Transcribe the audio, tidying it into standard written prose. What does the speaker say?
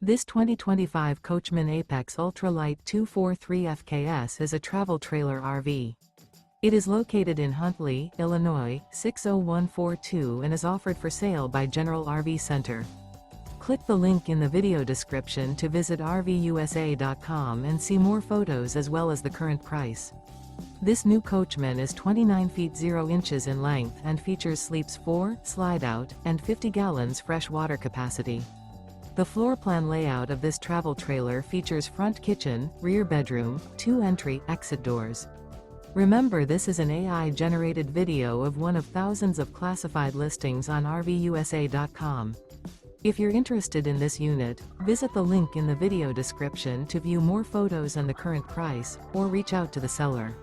This 2025 Coachmen Apex Ultra-Lite 243 FKS is a travel trailer RV. It is located in Huntley, Illinois, 60142 and is offered for sale by General RV Center. Click the link in the video description to visit RVUSA.com and see more photos as well as the current price. This new Coachmen is 29 feet 0 inches in length and features sleeps 4, slide-out, and 50 gallons fresh water capacity. The floor plan layout of this travel trailer features front kitchen, rear bedroom, 2 entry/exit doors. Remember, this is an AI-generated video of one of thousands of classified listings on RVUSA.com. If you're interested in this unit, visit the link in the video description to view more photos and the current price, or reach out to the seller.